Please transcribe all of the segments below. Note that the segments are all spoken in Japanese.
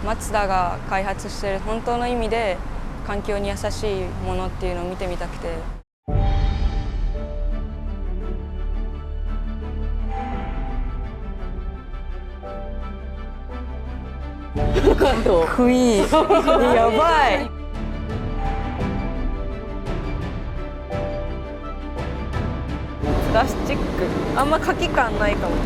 マツダが開発している本当の意味で環境に優しいものっていうのを見てみたくて。かっこいい。やばい。プラスチック、あんま書き感ないかも。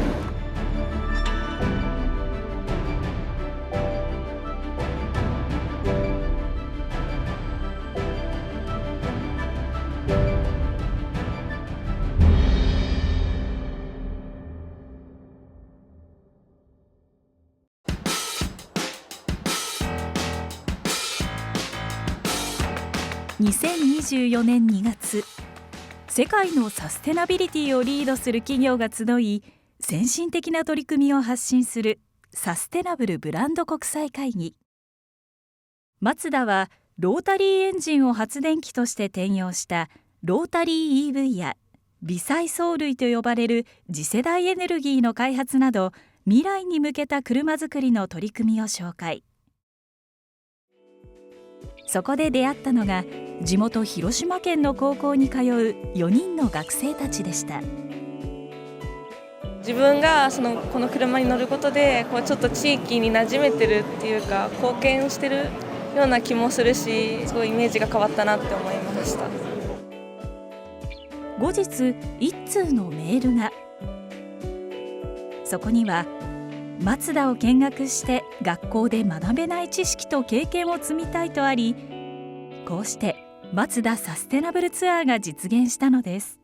2024年2月、世界のサステナビリティをリードする企業が集い、先進的な取り組みを発信するサステナブルブランド国際会議。マツダはロータリーエンジンを発電機として転用したロータリー EV や微細藻類と呼ばれる次世代エネルギーの開発など、未来に向けた車作りの取り組みを紹介。そこで出会ったのが地元広島県の高校に通う4人の学生たちでした。自分がこの車に乗ることでちょっと地域に馴染めてるっていうか、貢献してるような気もするし、すごいイメージが変わったなって思いました。後日一通のメールが。そこには、マツダを見学して学校で学べない知識と経験を積みたいとあり、こうしてマツダサステナブルツアーが実現したのです。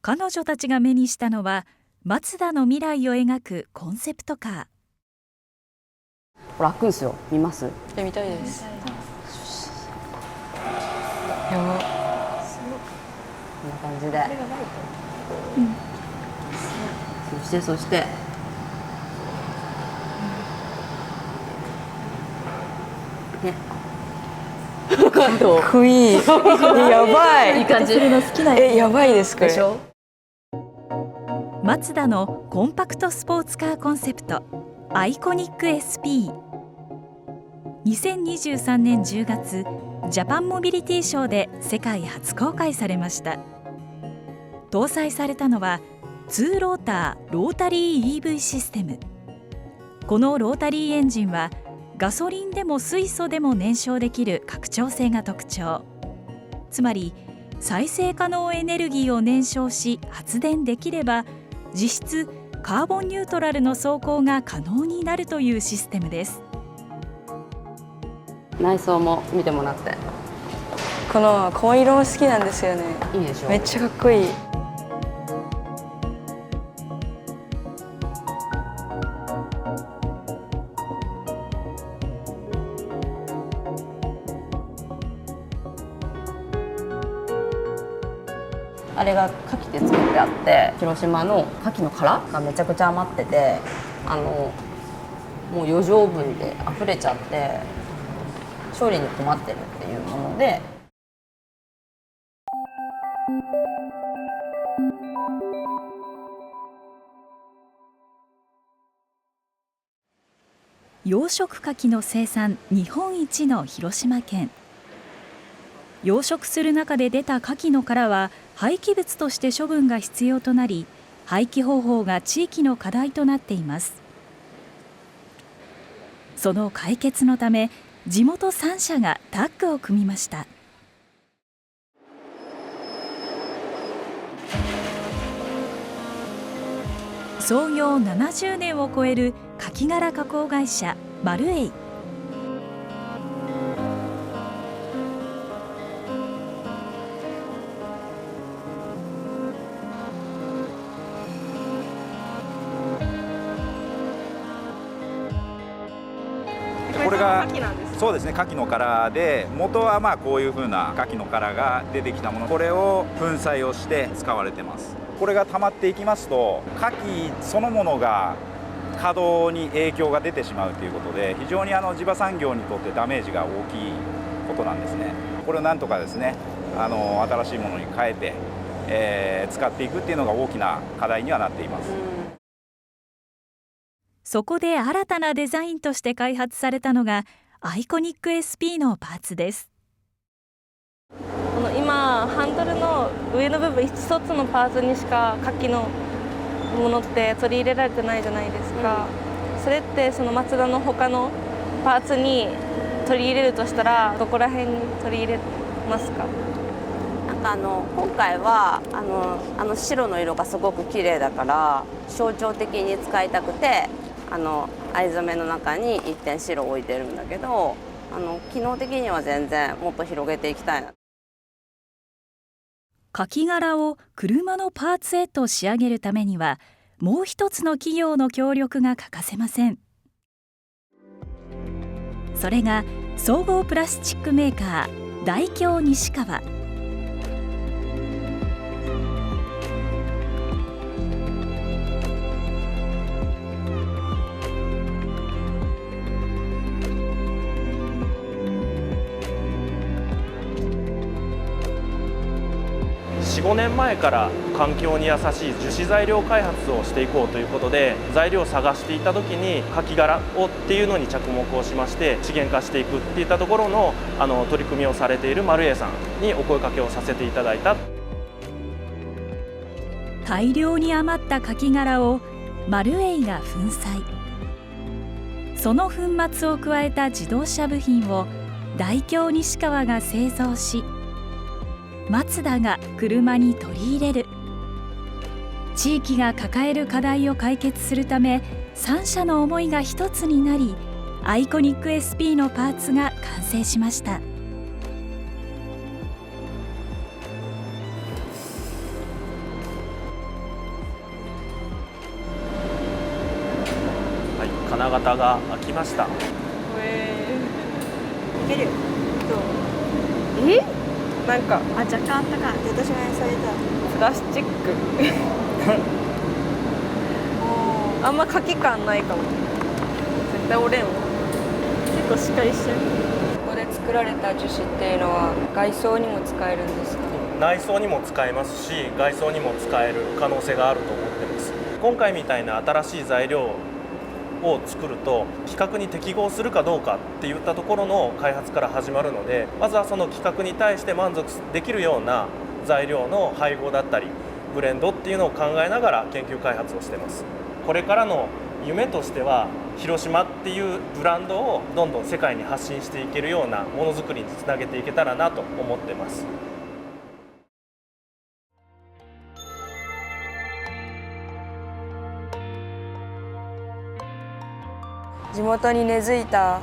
彼女たちが目にしたのは、マツダの未来を描くコンセプトカー。これ開くんすよ。見ます？見たいです。やば。こんな感じで。そして、ね。かっこいい。やばい。いい感じ。やばいですこれ。でしょ？マツダのコンパクトスポーツカーコンセプト、アイコニック SP。2023年10月、ジャパンモビリティショーで世界初公開されました。搭載されたのは2ローターロータリー EV システム。このロータリーエンジンはガソリンでも水素でも燃焼できる拡張性が特徴。つまり再生可能エネルギーを燃焼し発電できれば、実質カーボンニュートラルの走行が可能になるというシステムです。内装も見てもらって。この紺色も好きなんですよね。いいでしょ？めっちゃかっこいい。あれが牡蠣で作ってあって、広島の牡蠣の殻がめちゃくちゃ余ってて、もう余剰分で溢れちゃって処理に困ってるっていうもので。養殖牡蠣の生産日本一の広島県。養殖する中で出た牡蠣の殻は廃棄物として処分が必要となり、廃棄方法が地域の課題となっています。その解決のため、地元3社がタッグを組みました。創業70年を超える牡蠣殻加工会社マルエイ。これがそうですね、牡蠣の殻で、元はこういう風な牡蠣の殻が出てきたもの、これを粉砕をして使われてます。これが溜まっていきますと、牡蠣そのものが稼働に影響が出てしまうということで、非常に地場産業にとってダメージが大きいことなんですね。これをなんとかですね、新しいものに変えて、使っていくっていうのが大きな課題にはなっています。そこで新たなデザインとして開発されたのがアイコニック SP のパーツです。今ハンドルの上の部分一つのパーツにしかカキのものって取り入れられてないじゃないですか、それってそのマツダの他のパーツに取り入れるとしたらどこら辺に取り入れますか？なんか今回は白の色がすごく綺麗だから象徴的に使いたくて藍染めの中に一点白を置いてるんだけど機能的には全然もっと広げていきたいな。カキ殻を車のパーツへと仕上げるためにはもう一つの企業の協力が欠かせません。それが総合プラスチックメーカー大京西川。4、5年前から環境に優しい樹脂材料開発をしていこうということで材料を探していた時にカキ殻っていうのに着目をしまして資源化していくっていったところの取り組みをされているマルエイさんにお声かけをさせていただいた。大量に余ったカキ殻をマルエイが粉砕、その粉末を加えた自動車部品を大京西川が製造しマツダが車に取り入れる。地域が抱える課題を解決するため3社の思いが一つになりアイコニック SP のパーツが完成しました。はい、金型が開きました。なんか若干あったかい。私もそれだ。プラスチックあんまカキ感ないかも。絶対折れんわ。結構しっかりしてる。ここで作られた樹脂っていうのは外装にも使えるんですか？内装にも使えますし外装にも使える可能性があると思ってます。今回みたいな新しい材料を作ると規格に適合するかどうかっていったところの開発から始まるのでまずはその規格に対して満足できるような材料の配合だったりブレンドっていうのを考えながら研究開発をしています。これからの夢としては広島っていうブランドをどんどん世界に発信していけるようなものづくりにつなげていけたらなと思ってます。地元に根付いた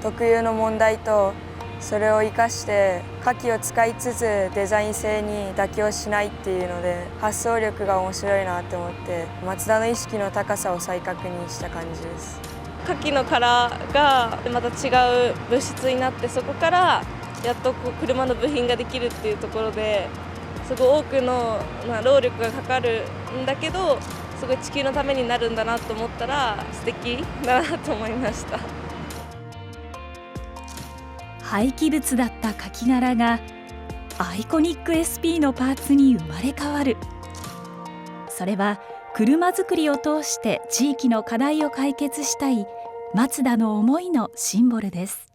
特有の問題とそれを生かしてカキを使いつつデザイン性に妥協しないっていうので発想力が面白いなって思ってマツダの意識の高さを再確認した感じです。カキの殻がまた違う物質になってそこからやっと車の部品ができるっていうところですごい多くの労力がかかるんだけどすごい地球のためになるんだなと思ったら素敵だなと思いました。廃棄物だったカキ殻がアイコニック SP のパーツに生まれ変わる。それは車作りを通して地域の課題を解決したいマツダの思いのシンボルです。